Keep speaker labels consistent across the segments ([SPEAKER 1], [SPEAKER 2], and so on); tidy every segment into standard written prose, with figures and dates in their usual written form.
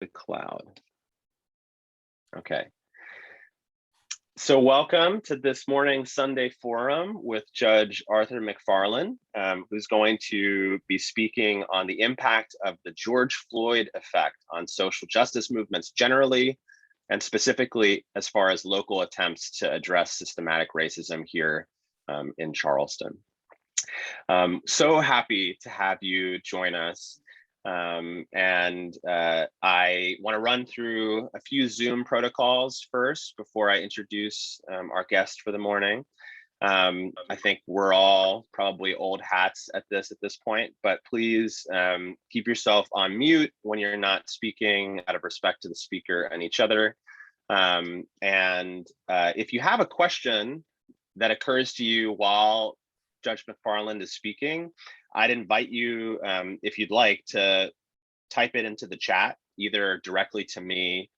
[SPEAKER 1] the cloud. Okay. So welcome to this morning's Sunday Forum with Judge Arthur McFarland, who's going to be speaking on the impact of the George Floyd effect on social justice movements generally, and specifically as far as local attempts to address systematic racism here in Charleston. So happy to have you join us. I want to run through a few Zoom protocols first before I introduce our guest for the morning. I think we're all probably old hats at this point, but please keep yourself on mute when you're not speaking out of respect to the speaker and each other. If you have a question that occurs to you while Judge McFarland is speaking, I'd invite you, if you'd like, to type it into the chat, either directly to me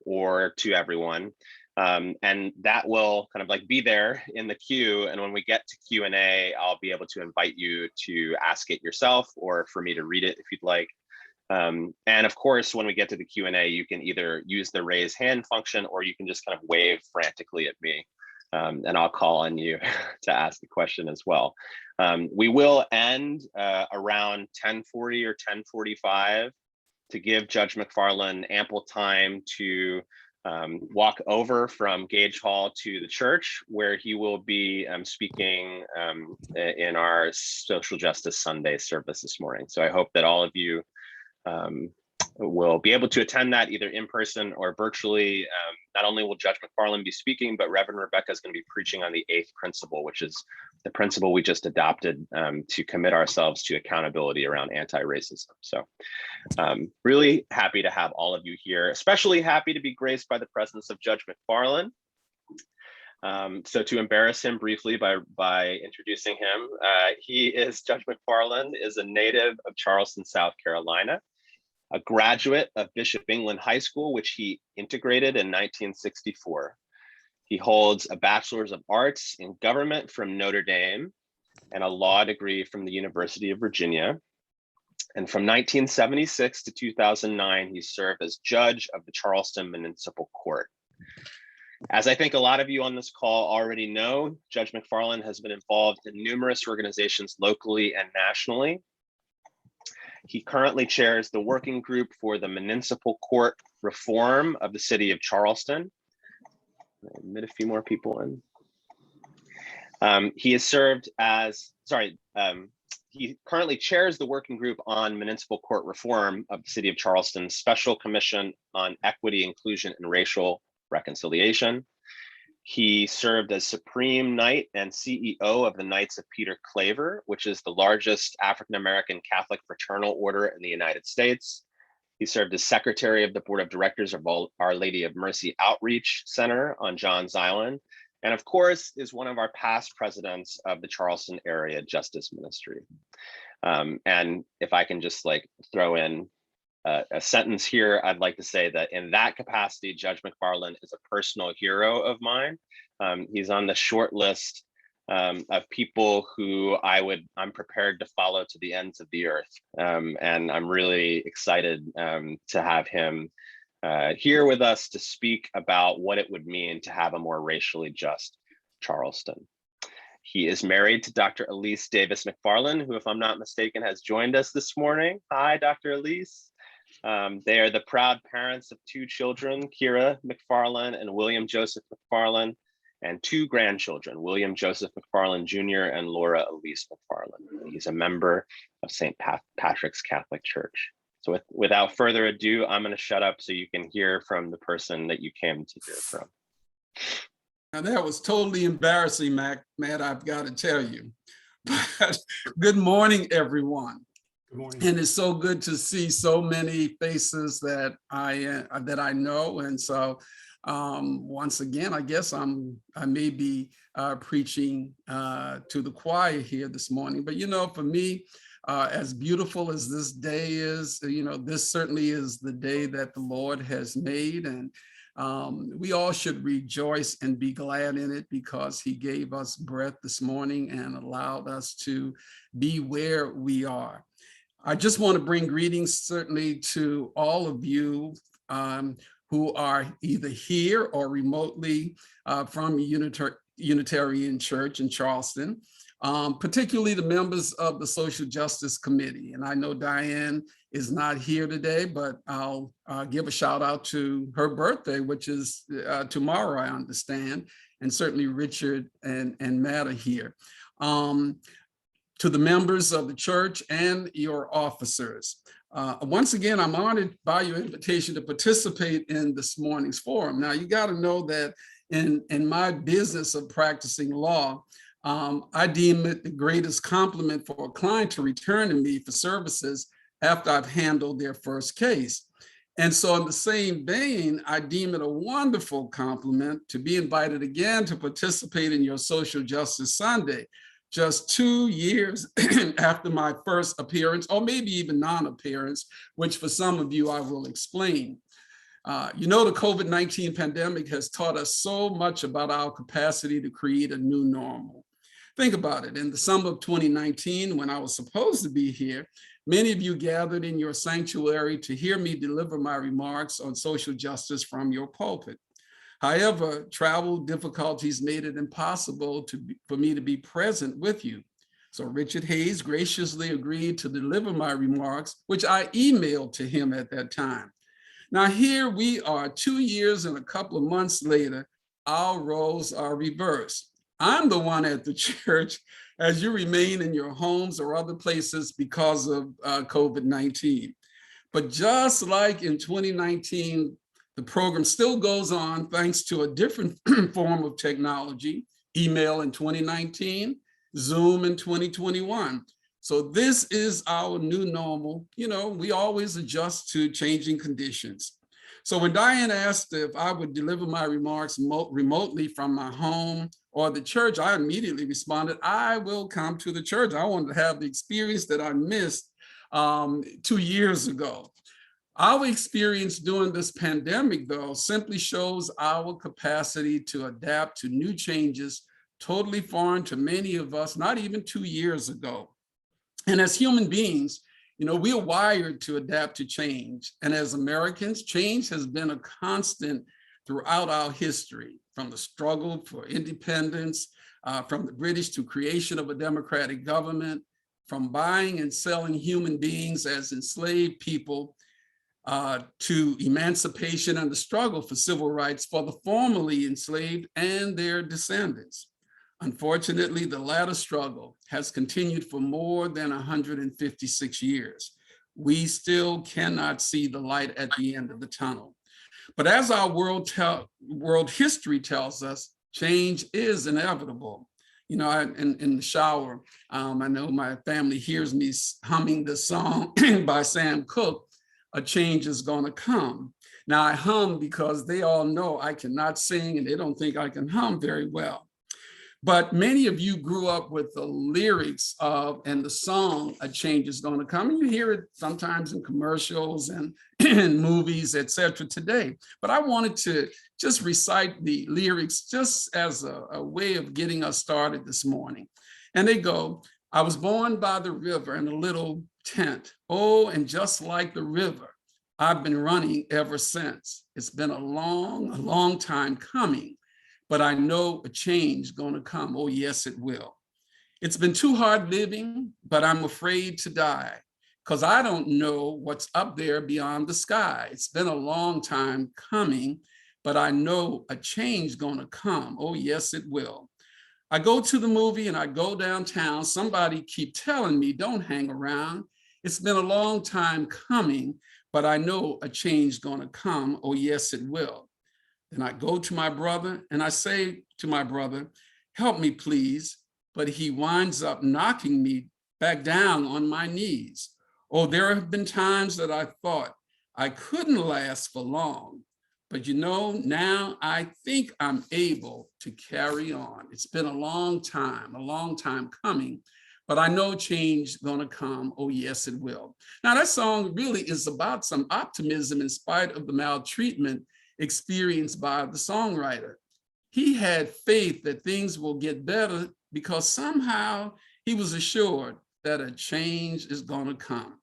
[SPEAKER 1] or to everyone. And that will kind of like be there in the queue. And when we get to Q&A, I'll be able to invite you to ask it yourself or for me to read it if you'd like. And of course, when we get to the Q&A, you can either use the raise hand function or you can just kind of wave frantically at me. And I'll call on you to ask the question as well. We will end around 10:40 or 10:45 to give Judge McFarland ample time to walk over from Gage Hall to the church, where he will be speaking in our Social Justice Sunday service this morning. So I hope that all of you will be able to attend that either in person or virtually. Not only will Judge McFarland be speaking, but Reverend Rebecca is going to be preaching on the 8th principle, which is the principle we just adopted to commit ourselves to accountability around anti-racism. So really happy to have all of you here, especially happy to be graced by the presence of Judge McFarland. So to embarrass him briefly by introducing him, Judge McFarland is a native of Charleston, South Carolina, a graduate of Bishop England High School, which he integrated in 1964. He holds a Bachelor's of Arts in Government from Notre Dame and a law degree from the University of Virginia. And from 1976 to 2009, he served as judge of the Charleston Municipal Court. As I think a lot of you on this call already know, Judge McFarland has been involved in numerous organizations locally and nationally. He currently chairs the working group for the municipal court reform of the city of Charleston. I'll admit a few more people in. He currently chairs the working group on municipal court reform of the city of Charleston Special Commission on Equity, Inclusion, and Racial Reconciliation. He served as Supreme Knight and CEO of the Knights of Peter Claver, which is the largest African-American Catholic fraternal order in the United States. He served as Secretary of the Board of Directors of Our Lady of Mercy Outreach Center on Johns Island, and of course is one of our past presidents of the Charleston Area Justice Ministry. And if I can just like throw in a sentence here, I'd like to say that in that capacity, Judge McFarland is a personal hero of mine. He's on the short list of people who I'm prepared to follow to the ends of the earth. And I'm really excited to have him here with us to speak about what it would mean to have a more racially just Charleston. He is married to Dr. Elise Davis McFarland, who, if I'm not mistaken, has joined us this morning. Hi, Dr. Elise. They are the proud parents of 2 children, Kira McFarland and William Joseph McFarland, and 2 grandchildren, William Joseph McFarland Jr. and Laura Elise McFarland. He's a member of St. Patrick's Catholic Church. So without further ado, I'm going to shut up so you can hear from the person that you came to hear from.
[SPEAKER 2] Now that was totally embarrassing, Matt, I've got to tell you. But good morning, everyone.
[SPEAKER 3] Good morning.
[SPEAKER 2] And it's so good to see so many faces that I know. And so once again, I guess I may be preaching to the choir here this morning. But, you know, for me, as beautiful as this day is, you know, this certainly is the day that the Lord has made. And we all should rejoice and be glad in it because he gave us breath this morning and allowed us to be where we are. I just want to bring greetings certainly to all of you who are either here or remotely from Unitarian Church in Charleston, particularly the members of the Social Justice Committee. And I know Diane is not here today, but I'll give a shout out to her birthday, which is tomorrow, I understand, and certainly Richard and Matt are here. To the members of the church and your officers. Once again, I'm honored by your invitation to participate in this morning's forum. Now, you got to know that in my business of practicing law, I deem it the greatest compliment for a client to return to me for services after I've handled their first case. And so in the same vein, I deem it a wonderful compliment to be invited again to participate in your Social Justice Sunday, just 2 years after my first appearance, or maybe even non-appearance, which for some of you I will explain. You know, the COVID-19 pandemic has taught us so much about our capacity to create a new normal. Think about it. In the summer of 2019, when I was supposed to be here, many of you gathered in your sanctuary to hear me deliver my remarks on social justice from your pulpit. However, travel difficulties made it impossible for me to be present with you. So Richard Hayes graciously agreed to deliver my remarks, which I emailed to him at that time. Now here we are 2 years and a couple of months later, our roles are reversed. I'm the one at the church as you remain in your homes or other places because of COVID-19. But just like in 2019, the program still goes on thanks to a different form of technology, email in 2019, Zoom in 2021. So this is our new normal. You know, we always adjust to changing conditions. So when Diane asked if I would deliver my remarks remotely from my home or the church, I immediately responded, I will come to the church. I wanted to have the experience that I missed 2 years ago. Our experience during this pandemic, though, simply shows our capacity to adapt to new changes, totally foreign to many of us, not even 2 years ago. And as human beings, you know, we are wired to adapt to change. And as Americans, change has been a constant throughout our history, from the struggle for independence, from the British to creation of a democratic government, from buying and selling human beings as enslaved people, to emancipation and the struggle for civil rights for the formerly enslaved and their descendants. Unfortunately, the latter struggle has continued for more than 156 years. We still cannot see the light at the end of the tunnel. But as our world history tells us, change is inevitable. You know, in the shower, I know my family hears me humming the song by Sam Cooke, A Change Is Gonna Come. Now I hum because they all know I cannot sing and they don't think I can hum very well. But many of you grew up with the lyrics of and the song A Change Is Gonna Come. And you hear it sometimes in commercials and in movies, et cetera, today. But I wanted to just recite the lyrics just as a way of getting us started this morning. And they go, I was born by the river in a little tent. Oh, and just like the river, I've been running ever since. It's been a long time coming, but I know a change gonna come. Oh, yes, it will. It's been too hard living, but I'm afraid to die because I don't know what's up there beyond the sky. It's been a long time coming, but I know a change gonna come. Oh, yes, it will. I go to the movie and I go downtown. Somebody keep telling me, don't hang around. It's been a long time coming, but I know a change gonna come. Oh, yes, it will. Then I go to my brother and I say to my brother, help me, please. But he winds up knocking me back down on my knees. Oh, there have been times that I thought I couldn't last for long. But you know, now I think I'm able to carry on. It's been a long time coming, but I know change gonna come. Oh, yes, it will. Now that song really is about some optimism in spite of the maltreatment experienced by the songwriter. He had faith that things will get better because somehow he was assured that a change is gonna come.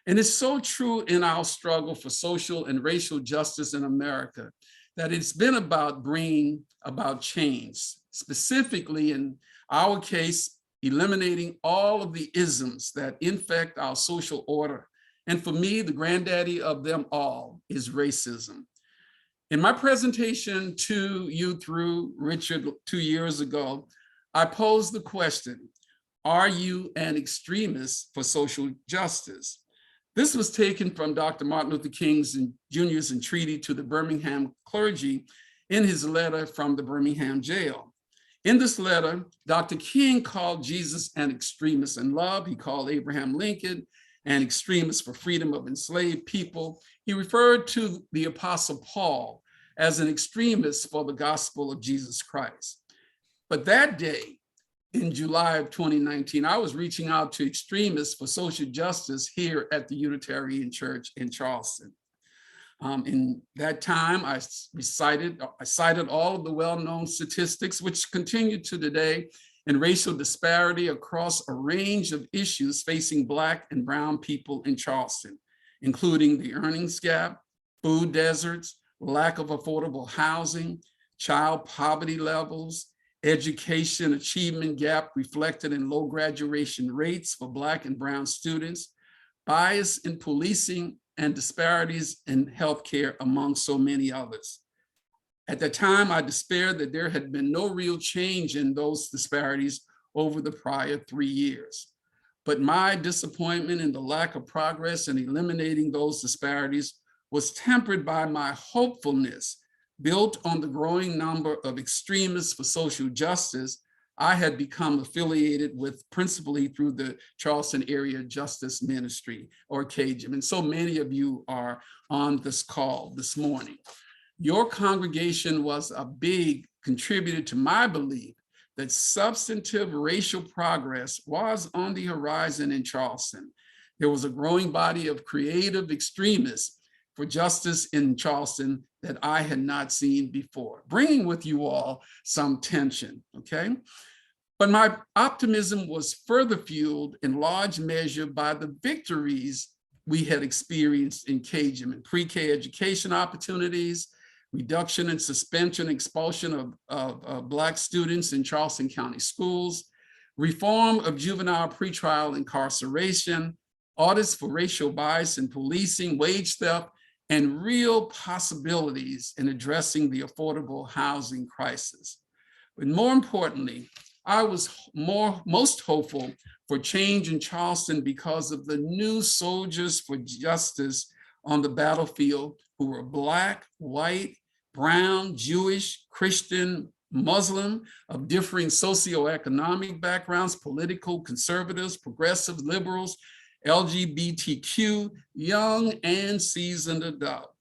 [SPEAKER 2] And it's so true in our struggle for social and racial justice in America that it's been about bringing about change, specifically in our case, eliminating all of the isms that infect our social order. And for me, the granddaddy of them all is racism. In my presentation to you through Richard 2 years ago, I posed the question, are you an extremist for social justice? This was taken from Dr. Martin Luther King's Jr.'s entreaty to the Birmingham clergy in his letter from the Birmingham jail. In this letter, Dr. King called Jesus an extremist in love. He called Abraham Lincoln an extremist for freedom of enslaved people. He referred to the Apostle Paul as an extremist for the gospel of Jesus Christ. But that day, in July of 2019, I was reaching out to extremists for social justice here at the Unitarian Church in Charleston. In that time, I cited all of the well-known statistics, which continue to today, in racial disparity across a range of issues facing Black and brown people in Charleston, including the earnings gap, food deserts, lack of affordable housing, child poverty levels, education achievement gap reflected in low graduation rates for Black and brown students, bias in policing, and disparities in healthcare, among so many others. At the time, I despaired that there had been no real change in those disparities over the prior 3 years. But my disappointment in the lack of progress in eliminating those disparities was tempered by my hopefulness, built on the growing number of extremists for social justice I had become affiliated with, principally through the Charleston Area Justice Ministry, or CAJM. And so many of you are on this call this morning. Your congregation was a big contributor to my belief that substantive racial progress was on the horizon in Charleston. There was a growing body of creative extremists for justice in Charleston that I had not seen before, bringing with you all some tension, okay? But my optimism was further fueled in large measure by the victories we had experienced in CAJM and pre-K education opportunities, reduction and suspension, expulsion of Black students in Charleston County schools, reform of juvenile pretrial incarceration, audits for racial bias in policing, wage theft, and real possibilities in addressing the affordable housing crisis. But more importantly, I was most hopeful for change in Charleston because of the new soldiers for justice on the battlefield who were Black, white, brown, Jewish, Christian, Muslim, of differing socioeconomic backgrounds, political, conservatives, progressive, liberals, LGBTQ, young and seasoned adult.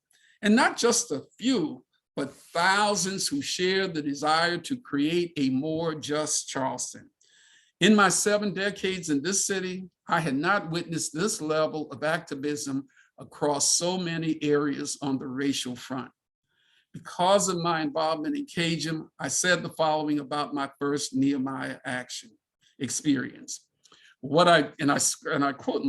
[SPEAKER 2] And not just a few, but thousands who share the desire to create a more just Charleston. In my 7 decades in this city, I had not witnessed this level of activism across so many areas on the racial front. Because of my involvement in CAJM, I said the following about my first Nehemiah action experience. I quote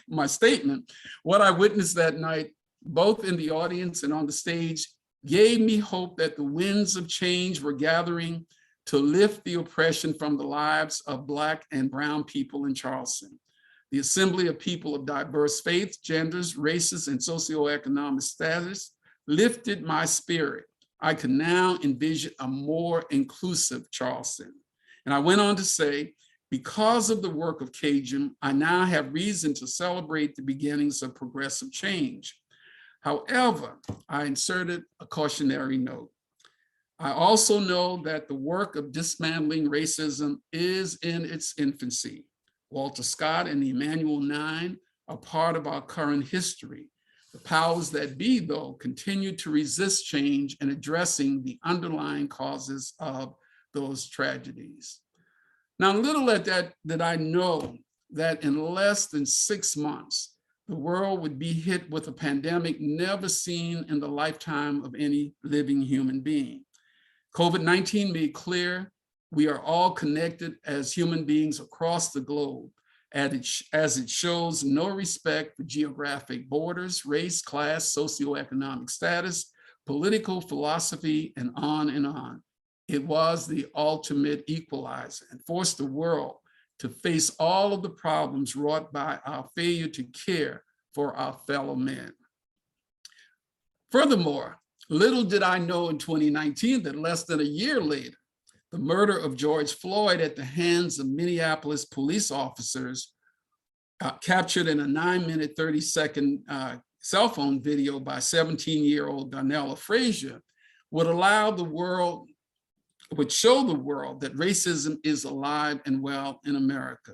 [SPEAKER 2] my statement, what I witnessed that night, both in the audience and on the stage, gave me hope that the winds of change were gathering to lift the oppression from the lives of Black and brown people in Charleston. The assembly of people of diverse faiths, genders, races, and socioeconomic status lifted my spirit. I could now envision a more inclusive Charleston. And I went on to say, because of the work of CAJM, I now have reason to celebrate the beginnings of progressive change. However, I inserted a cautionary note. I also know that the work of dismantling racism is in its infancy. Walter Scott and the Emanuel Nine are part of our current history. The powers that be, though, continue to resist change and addressing the underlying causes of those tragedies. Now, little at that did I know that in less than 6 months, the world would be hit with a pandemic never seen in the lifetime of any living human being. COVID-19 made clear we are all connected as human beings across the globe, as it shows no respect for geographic borders, race, class, socioeconomic status, political philosophy, and on and on. It was the ultimate equalizer and forced the world to face all of the problems wrought by our failure to care for our fellow men. Furthermore, little did I know in 2019 that less than a year later, the murder of George Floyd at the hands of Minneapolis police officers, captured in a 9-minute, 30-second cell phone video by 17-year-old Darnella Frazier, would show the world that racism is alive and well in America.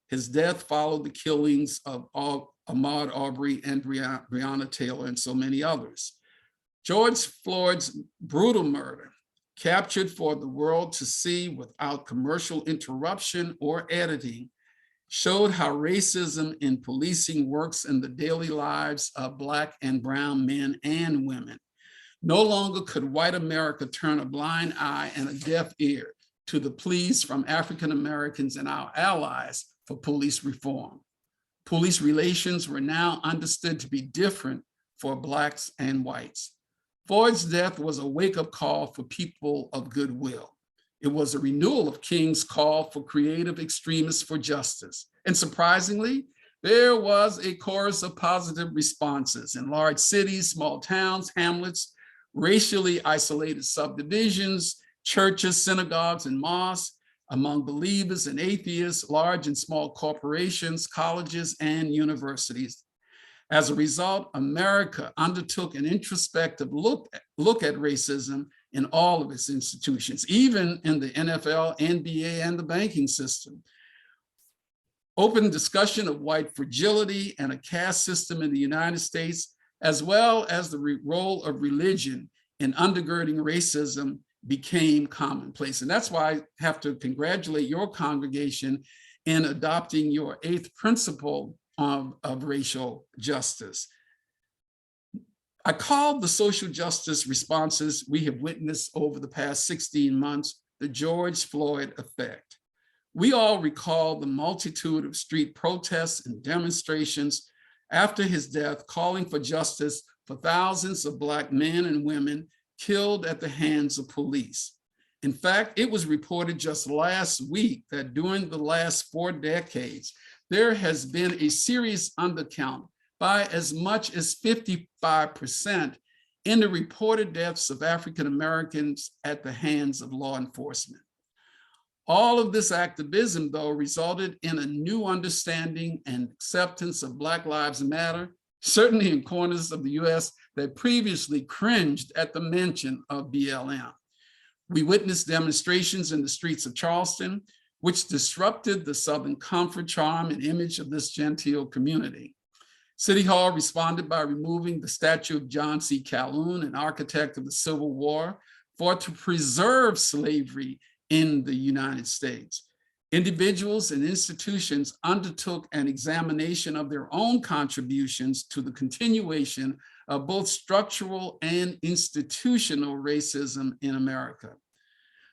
[SPEAKER 2] His death followed the killings of Ahmaud Arbery and Breonna Taylor and so many others. George Floyd's brutal murder, captured for the world to see without commercial interruption or editing, showed how racism in policing works in the daily lives of Black and brown men and women. No longer could white America turn a blind eye and a deaf ear to the pleas from African Americans and our allies for police reform. Police relations were now understood to be different for Blacks and whites. Floyd's death was a wake-up call for people of goodwill. It was a renewal of King's call for creative extremists for justice. And surprisingly, there was a chorus of positive responses in large cities, small towns, hamlets, racially isolated subdivisions, churches, synagogues, and mosques, among believers and atheists, large and small corporations, colleges, and universities. As a result, America undertook an introspective look at racism in all of its institutions, even in the NFL, NBA, and the banking system. Open discussion of white fragility and a caste system in the United States, as well as the role of religion in undergirding racism, became commonplace. And that's why I have to congratulate your congregation in adopting your 8th principle of racial justice. I called the social justice responses we have witnessed over the past 16 months the George Floyd effect. We all recall the multitude of street protests and demonstrations after his death, calling for justice for thousands of Black men and women killed at the hands of police. In fact, it was reported just last week that during the last 4 decades, there has been a serious undercount by as much as 55% in the reported deaths of African Americans at the hands of law enforcement. All of this activism, though, resulted in a new understanding and acceptance of Black Lives Matter, certainly in corners of the US that previously cringed at the mention of BLM. We witnessed demonstrations in the streets of Charleston, which disrupted the Southern comfort, charm, and image of this genteel community. City Hall responded by removing the statue of John C. Calhoun, an architect of the Civil War, fought to preserve slavery in the United States. Individuals and institutions undertook an examination of their own contributions to the continuation of both structural and institutional racism in America.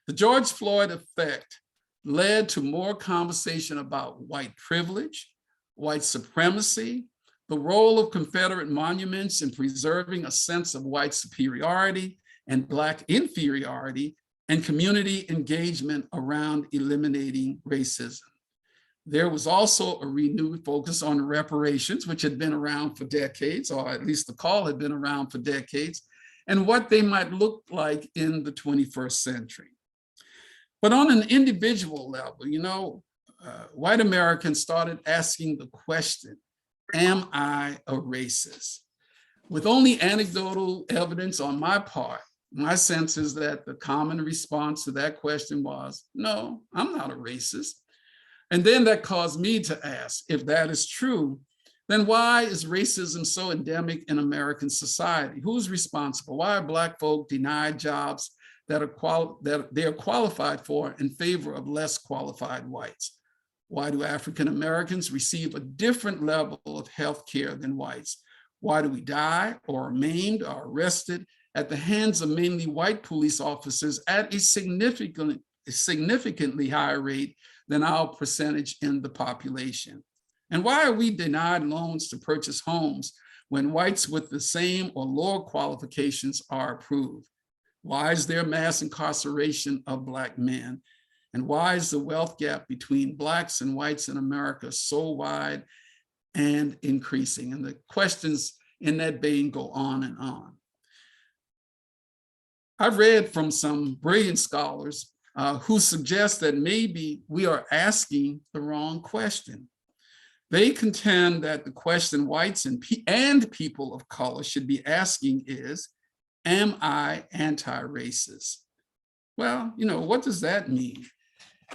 [SPEAKER 2] The George Floyd effect led to more conversation about white privilege, white supremacy, the role of Confederate monuments in preserving a sense of white superiority and Black inferiority, and community engagement around eliminating racism. There was also a renewed focus on reparations, which had been around for decades, or at least the call had been around for decades, and what they might look like in the 21st century. But on an individual level, white Americans started asking the question, am I a racist? With only anecdotal evidence on my part, my sense is that the common response to that question was, no, I'm not a racist. And then that caused me to ask, if that is true, then why is racism so endemic in American society? Who's responsible? Why are Black folk denied jobs that they are qualified for in favor of less qualified whites? Why do African Americans receive a different level of health care than whites? Why do we die or are maimed or arrested at the hands of mainly white police officers at a significantly higher rate than our percentage in the population? And why are we denied loans to purchase homes when whites with the same or lower qualifications are approved? Why is there mass incarceration of Black men? And why is the wealth gap between Blacks and whites in America so wide and increasing? And the questions in that vein go on and on. I've read from some brilliant scholars who suggest that maybe we are asking the wrong question. They contend that the question whites and people of color should be asking is, am I anti-racist? Well, what does that mean?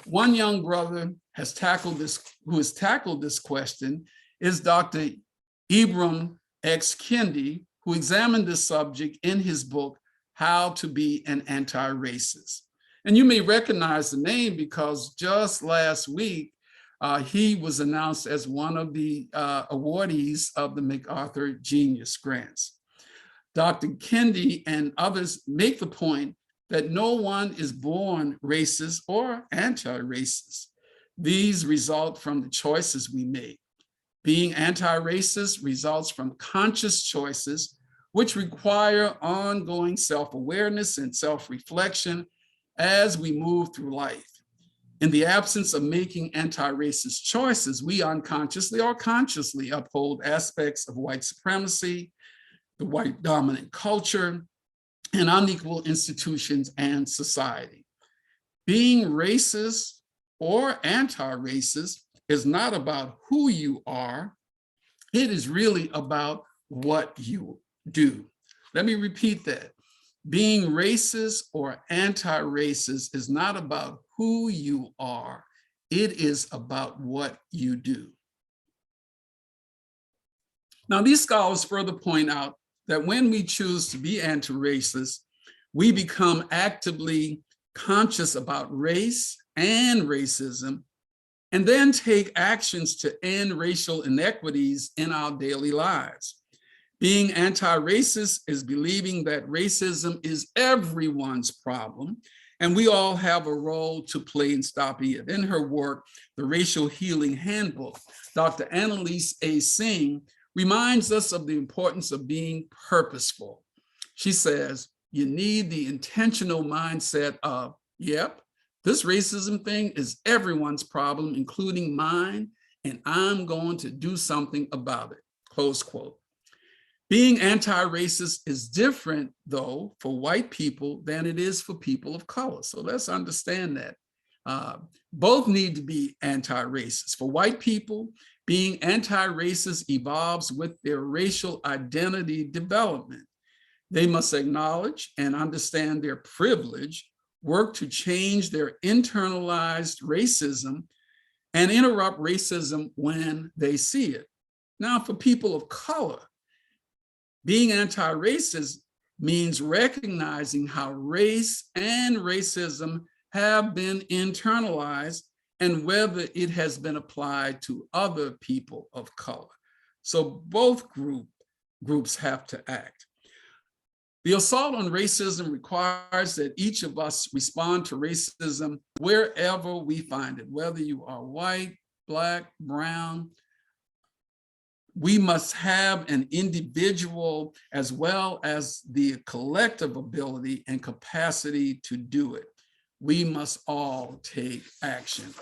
[SPEAKER 2] One young brother who has tackled this question is Dr. Ibram X. Kendi, who examined this subject in his book, How to Be an Anti-Racist. And you may recognize the name because just last week, he was announced as one of the awardees of the MacArthur Genius Grants. Dr. Kendi and others make the point that no one is born racist or anti-racist. These result from the choices we make. Being anti-racist results from conscious choices, which require ongoing self-awareness and self-reflection as we move through life. In the absence of making anti-racist choices, we unconsciously or consciously uphold aspects of white supremacy, the white dominant culture, and unequal institutions and society. Being racist or anti-racist is not about who you are, it is really about what you do. Let me repeat that. Being racist or anti-racist is not about who you are, it is about what you do. Now, these scholars further point out that when we choose to be anti-racist, we become actively conscious about race and racism, and then take actions to end racial inequities in our daily lives. Being anti-racist is believing that racism is everyone's problem, and we all have a role to play in stopping it. In her work, The Racial Healing Handbook, Dr. Annalise A. Singh reminds us of the importance of being purposeful. She says, you need the intentional mindset of, yep, this racism thing is everyone's problem, including mine, and I'm going to do something about it, close quote. Being anti-racist is different, though, for white people than it is for people of color. So let's understand that. Both need to be anti-racist. For white people, being anti-racist evolves with their racial identity development. They must acknowledge and understand their privilege, work to change their internalized racism, and interrupt racism when they see it. Now, for people of color, being anti-racist means recognizing how race and racism have been internalized and whether it has been applied to other people of color. So both groups have to act. The assault on racism requires that each of us respond to racism wherever we find it, whether you are white, Black, brown. We must have an individual as well as the collective ability and capacity to do it. We must all take action.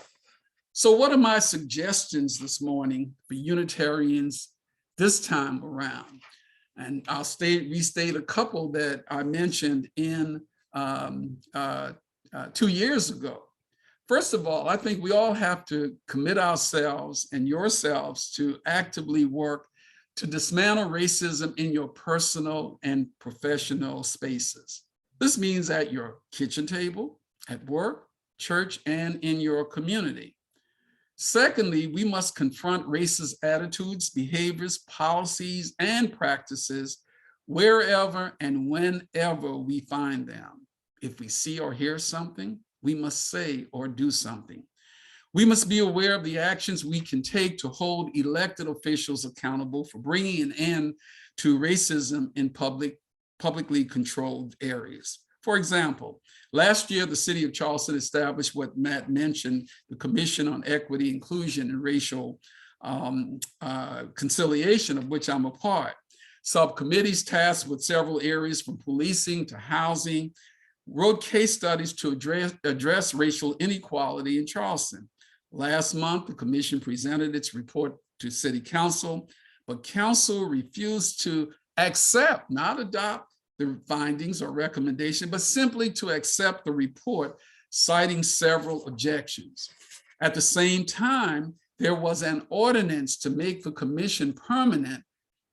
[SPEAKER 2] So what are my suggestions this morning for Unitarians this time around? And I'll restate a couple that I mentioned in 2 years ago. First of all, I think we all have to commit ourselves and yourselves to actively work to dismantle racism in your personal and professional spaces. This means at your kitchen table, at work, church, and in your community. Secondly, we must confront racist attitudes, behaviors, policies, and practices wherever and whenever we find them. If we see or hear something, we must say or do something. We must be aware of the actions we can take to hold elected officials accountable for bringing an end to racism in publicly controlled areas. For example, last year, the city of Charleston established what Matt mentioned, the Commission on Equity, Inclusion, and Racial conciliation, of which I'm a part. Subcommittees tasked with several areas from policing to housing wrote case studies to address racial inequality in Charleston. Last month, the commission presented its report to City Council, but Council refused to accept, not adopt the findings or recommendation, but simply to accept the report, citing several objections. At the same time, there was an ordinance to make the commission permanent.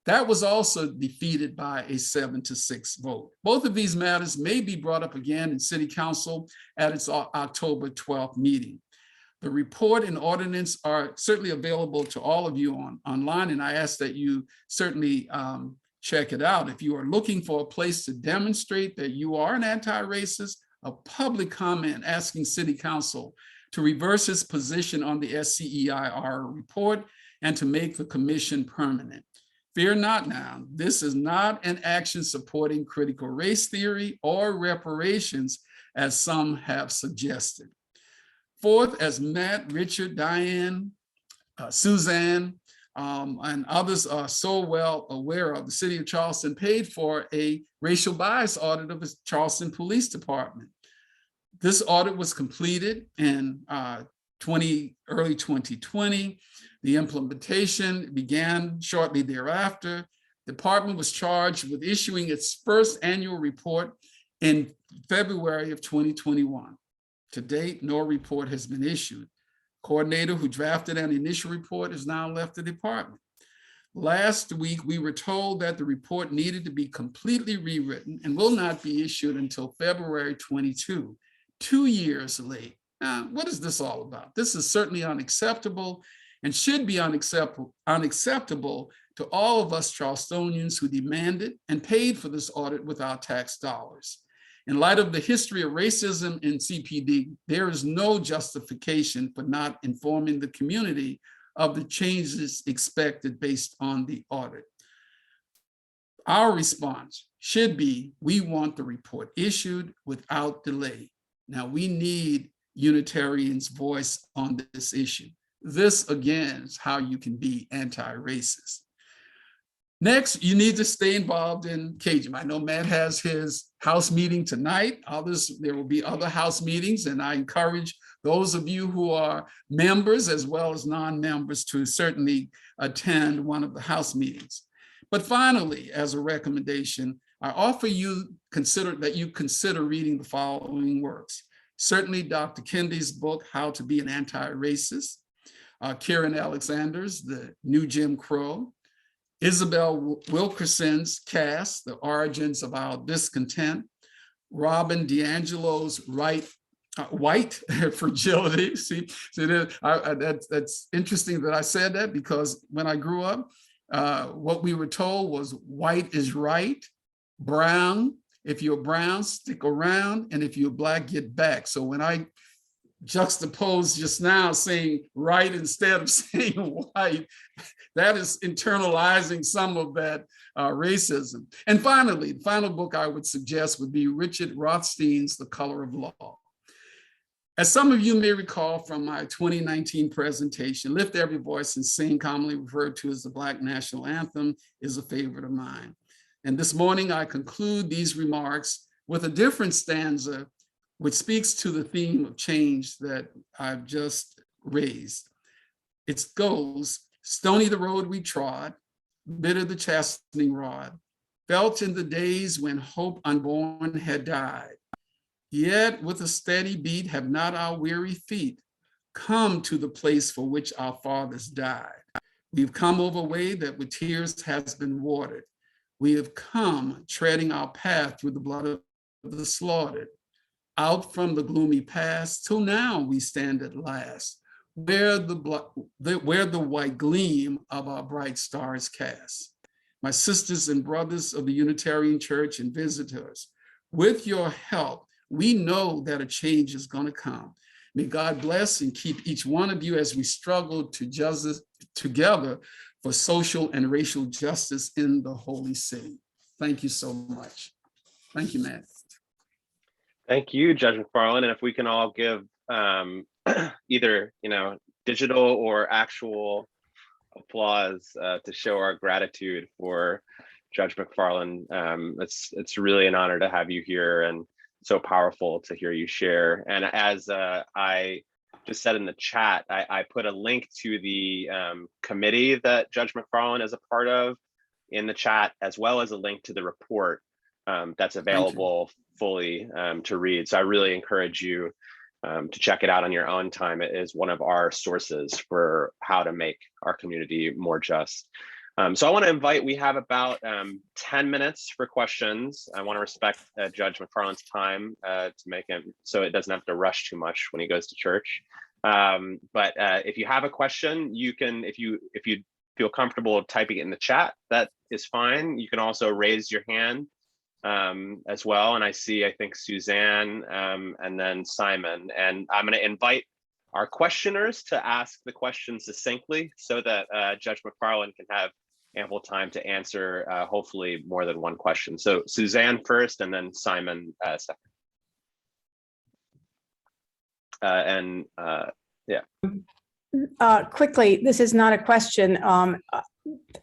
[SPEAKER 2] That was also defeated by a 7-6 vote. Both of these matters may be brought up again in City Council at its October 12th meeting. The report and ordinance are certainly available to all of you online, and I ask that you certainly check it out. If you are looking for a place to demonstrate that you are an anti-racist, a public comment asking City Council to reverse its position on the SCEIR report and to make the commission permanent. Fear not now, this is not an action supporting critical race theory or reparations, as some have suggested. Fourth, as Matt, Richard, Diane, Suzanne, and others are so well aware of, the City of Charleston paid for a racial bias audit of the Charleston Police Department. This audit was completed in early 2020. The implementation began shortly thereafter. The department was charged with issuing its first annual report in February of 2021. To date, no report has been issued. Coordinator who drafted an initial report has now left the department. Last week, we were told that the report needed to be completely rewritten and will not be issued until February 22, 2 years late. Now, what is this all about? This is certainly unacceptable and should be unacceptable to all of us Charlestonians who demanded and paid for this audit with our tax dollars. In light of the history of racism in CPD, there is no justification for not informing the community of the changes expected based on the audit. Our response should be, we want the report issued without delay. Now, we need Unitarians' voice on this issue. This, again, is how you can be anti-racist. Next, you need to stay involved in CAJM. I know Matt has his House meeting tonight. There will be other House meetings, and I encourage those of you who are members as well as non-members to certainly attend one of the House meetings. But finally, as a recommendation, I offer you consider reading the following works. Certainly Dr. Kendi's book, How to Be an Anti-Racist, Kieran Alexander's The New Jim Crow, Isabel Wilkerson's Caste, The Origins of Our Discontent, Robin DiAngelo's White Fragility. See that's interesting that I said that, because when I grew up, what we were told was white is right, brown, if you're brown, stick around, and if you're black, get back. So when I juxtaposed just now saying right instead of saying white, that is internalizing some of that racism. And finally, the final book I would suggest would be Richard Rothstein's The Color of Law. As some of you may recall from my 2019 presentation, Lift Every Voice and Sing, commonly referred to as the Black National Anthem, is a favorite of mine. And this morning, I conclude these remarks with a different stanza which speaks to the theme of change that I've just raised. It goes, stony the road we trod, bitter the chastening rod, felt in the days when hope unborn had died. Yet with a steady beat have not our weary feet come to the place for which our fathers died. We've come over a way that with tears has been watered. We have come treading our path through the blood of the slaughtered. Out from the gloomy past till now we stand at last, where the white gleam of our bright stars cast. My sisters and brothers of the Unitarian Church and visitors, with your help, we know that a change is going to come. May God bless and keep each one of you as we struggle to justice together for social and racial justice in the Holy City. Thank you so much. Thank you, Matt.
[SPEAKER 1] Thank you, Judge McFarland. And if we can all give either digital or actual applause to show our gratitude for Judge McFarland. It's really an honor to have you here, and so powerful to hear you share. And as I just said in the chat, I put a link to the committee that Judge McFarland is a part of in the chat, as well as a link to the report that's available fully to read. So I really encourage you to check it out on your own time. It is one of our sources for how to make our community more just. So I want to invite, we have about 10 minutes for questions. I want to respect Judge McFarland's time to make him so it doesn't have to rush too much when he goes to church. But if you have a question, you can, if you feel comfortable typing it in the chat, that is fine. You can also raise your hand as well. And I see, I think Suzanne and then Simon, and I'm going to invite our questioners to ask the question succinctly so that Judge McFarland can have ample time to answer hopefully more than one question. So Suzanne first, and then Simon second. Yeah.
[SPEAKER 3] Quickly, this is not a question.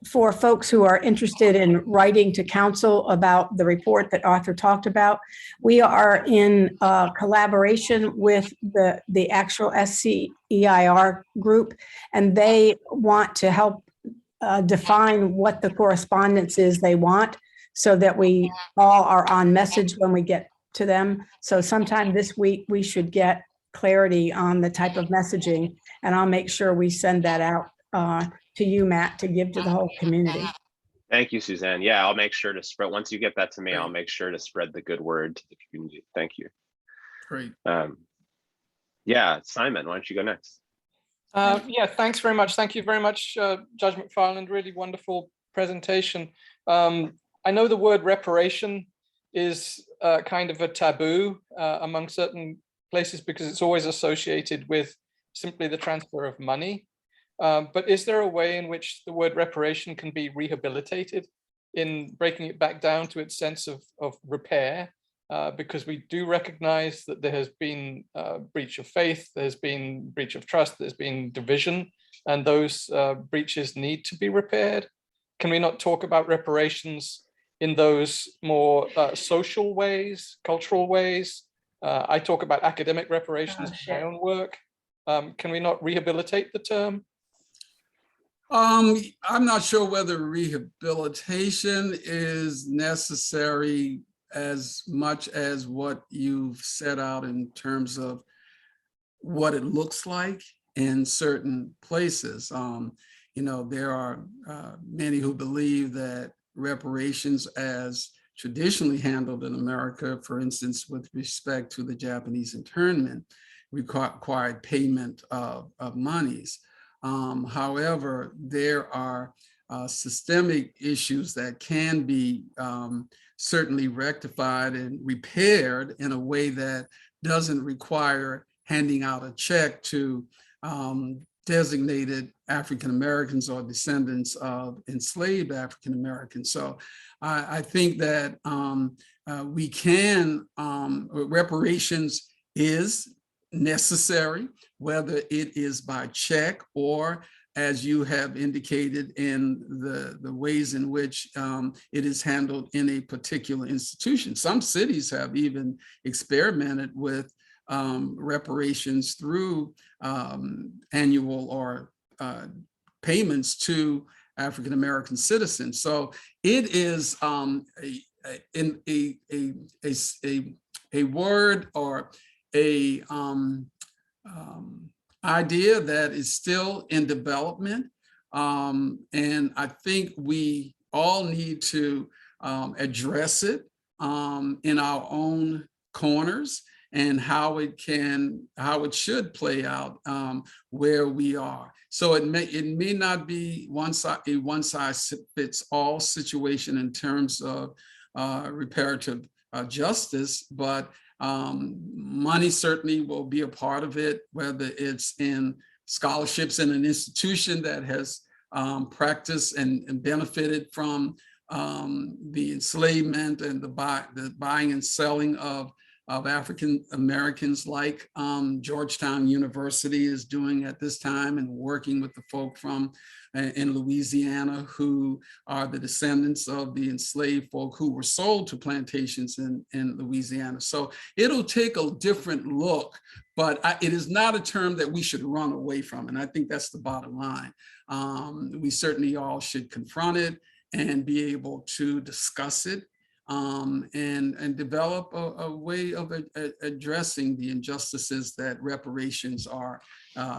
[SPEAKER 3] For folks who are interested in writing to council about the report that Arthur talked about, we are in collaboration with the actual SCEIR group, and they want to help define what the correspondence is they want, so that we all are on message when we get to them. So sometime this week, we should get clarity on the type of messaging, and I'll make sure we send that out to you, Matt, to give to the whole community.
[SPEAKER 1] Thank you, Suzanne. Yeah, I'll make sure to spread, once you get that to me, I'll make sure to spread the good word to the community. Thank you.
[SPEAKER 2] Great.
[SPEAKER 1] Yeah, Simon, why don't you go next?
[SPEAKER 4] Yeah, thanks very much. Thank you very much, Judge McFarland. Really wonderful presentation. I know the word reparation is kind of a taboo among certain places because it's always associated with simply the transfer of money. But is there a way in which the word reparation can be rehabilitated in breaking it back down to its sense of repair? Because we do recognize that there has been breach of faith, there's been breach of trust, there's been division, and those breaches need to be repaired. Can we not talk about reparations in those more social ways, cultural ways? I talk about academic reparations in my own work. Can we not rehabilitate the term?
[SPEAKER 2] I'm not sure whether rehabilitation is necessary as much as what you've set out in terms of what it looks like in certain places. You know, there are many who believe that reparations as traditionally handled in America, for instance, with respect to the Japanese internment, required payment of monies. However, there are systemic issues that can be certainly rectified and repaired in a way that doesn't require handing out a check to designated African Americans or descendants of enslaved African Americans. So I think that we can, reparations is necessary, whether it is by check or, as you have indicated, in the ways in which it is handled in a particular institution. Some cities have even experimented with reparations through annual or payments to African American citizens. So it is a word or a idea that is still in development. And I think we all need to address it in our own corners and how it should play out where we are. So it may not be a one size fits all situation in terms of reparative justice, but money certainly will be a part of it, whether it's in scholarships in an institution that has practiced and benefited from the enslavement and the buying and selling of of African Americans, like Georgetown University is doing at this time, and working with the folk from in Louisiana who are the descendants of the enslaved folk who were sold to plantations in Louisiana. So it'll take a different look, but it is not a term that we should run away from. And I think that's the bottom line. We certainly all should confront it and be able to discuss it, and develop a way of addressing the injustices that reparations are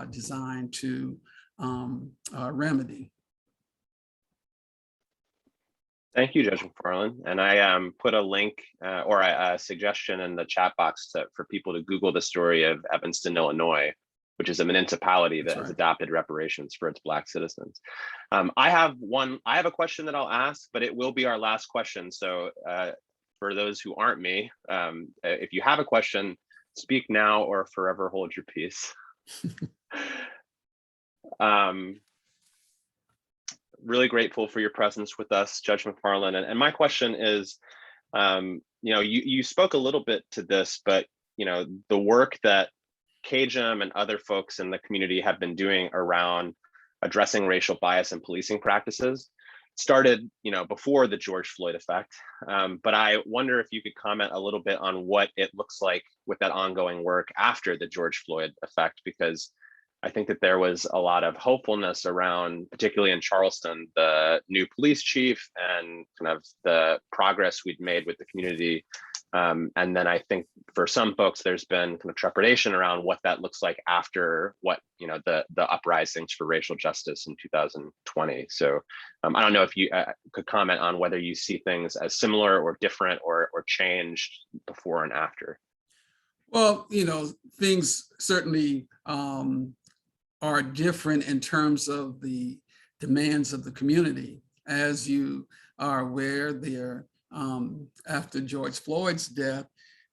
[SPEAKER 2] designed to remedy.
[SPEAKER 1] Thank you, Judge McFarland. And I put a link or a suggestion in the chat box for people to Google the story of Evanston, Illinois, which is a municipality that has adopted reparations for its Black citizens. I have a question that I'll ask, but it will be our last question. So for those who aren't me, if you have a question, speak now or forever hold your peace. Really grateful for your presence with us, Judge McFarland. And my question is, you spoke a little bit to this, but the work that KJM and other folks in the community have been doing around addressing racial bias and policing practices started, before the George Floyd effect. But I wonder if you could comment a little bit on what it looks like with that ongoing work after the George Floyd effect, because I think that there was a lot of hopefulness around, particularly in Charleston, the new police chief and kind of the progress we'd made with the community. And then I think for some folks, there's been kind of trepidation around what that looks like after what, the uprisings for racial justice in 2020. So I don't know if you could comment on whether you see things as similar or different or changed before and after.
[SPEAKER 2] Well, things certainly are different in terms of the demands of the community. As you are aware, after George Floyd's death,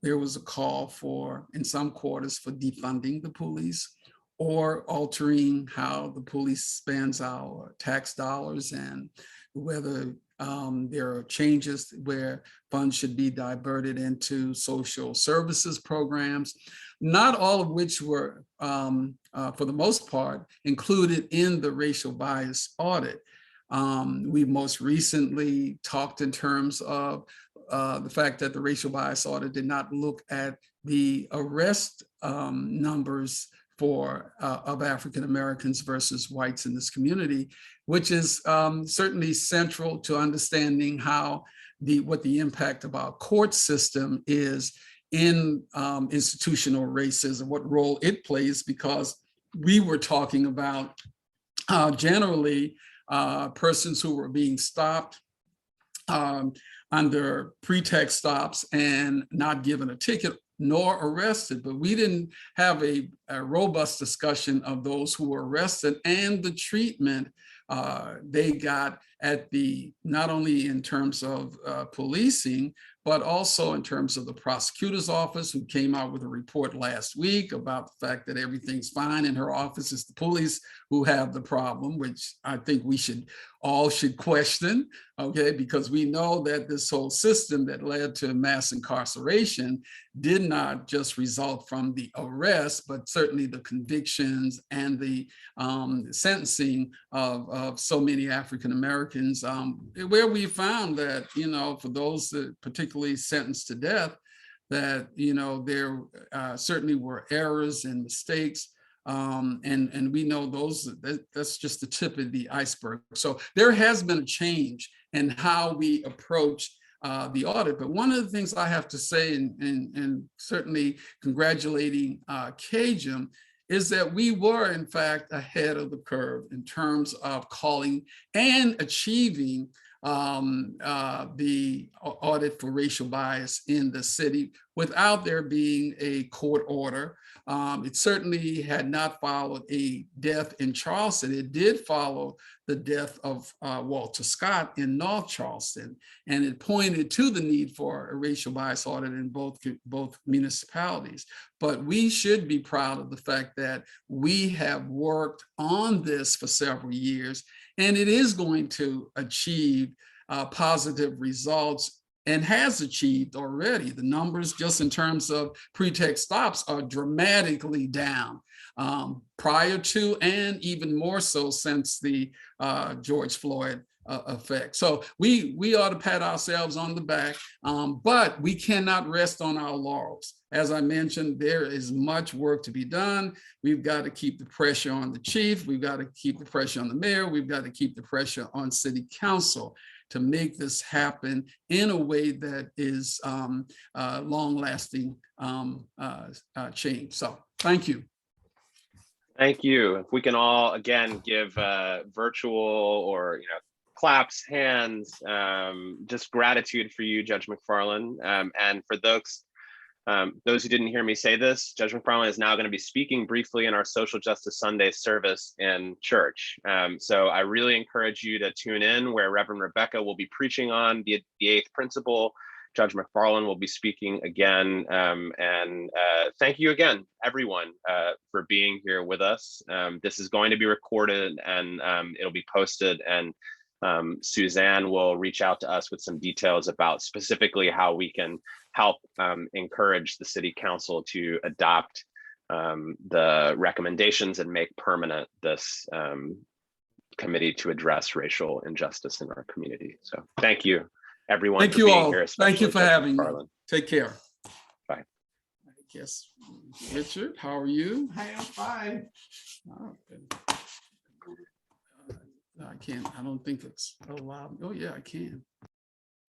[SPEAKER 2] there was a call for, in some quarters, for defunding the police or altering how the police spends our tax dollars, and whether there are changes where funds should be diverted into social services programs, not all of which were, for the most part, included in the racial bias audit. We most recently talked in terms of the fact that the racial bias audit did not look at the arrest numbers of African Americans versus whites in this community, which is certainly central to understanding what the impact of our court system is in institutional racism, what role it plays, because we were talking about generally persons who were being stopped under pretext stops and not given a ticket nor arrested, but we didn't have a robust discussion of those who were arrested and the treatment they got at not only in terms of policing, but also in terms of the prosecutor's office, who came out with a report last week about the fact that everything's fine in her office. It's the police who have the problem, which I think we all should question, okay? Because we know that this whole system that led to mass incarceration did not just result from the arrest, but certainly the convictions and the sentencing of so many African Americans, where we found that, for those that particularly sentenced to death, that, there certainly were errors and mistakes. And we know that's just the tip of the iceberg. So there has been a change in how we approach the audit. But one of the things I have to say, and certainly congratulating KJM, is that we were in fact ahead of the curve in terms of calling and achieving the audit for racial bias in the city without there being a court order. It certainly had not followed a death in Charleston. It did follow the death of Walter Scott in North Charleston, and it pointed to the need for a racial bias audit in both municipalities. But we should be proud of the fact that we have worked on this for several years, and it is going to achieve positive results and has achieved already. The numbers just in terms of pretext stops are dramatically down prior to, and even more so since the George Floyd effect. So we ought to pat ourselves on the back, but we cannot rest on our laurels. As I mentioned, there is much work to be done. We've got to keep the pressure on the chief. We've got to keep the pressure on the mayor. We've got to keep the pressure on city council to make this happen in a way that is long-lasting change. So thank you.
[SPEAKER 1] Thank you. If we can all, again, give virtual or, claps, hands, just gratitude for you, Judge McFarland. And for those who didn't hear me say this, Judge McFarland is now going to be speaking briefly in our Social Justice Sunday service in church. So I really encourage you to tune in where Reverend Rebecca will be preaching on the eighth principle. Judge McFarland will be speaking again. And thank you again, everyone, for being here with us. This is going to be recorded and it'll be posted, and Suzanne will reach out to us with some details about specifically how we can help encourage the city council to adopt the recommendations and make permanent this committee to address racial injustice in our community. So thank you, everyone.
[SPEAKER 2] Thank
[SPEAKER 1] for
[SPEAKER 2] you
[SPEAKER 1] being
[SPEAKER 2] all.
[SPEAKER 1] Here,
[SPEAKER 2] Thank you for
[SPEAKER 1] Judge
[SPEAKER 2] having me.
[SPEAKER 1] McFarland.
[SPEAKER 2] Take care.
[SPEAKER 1] Bye.
[SPEAKER 2] I guess, Richard, how are you?
[SPEAKER 5] I am fine.
[SPEAKER 2] I can't, I don't think it's allowed. Oh yeah, I can.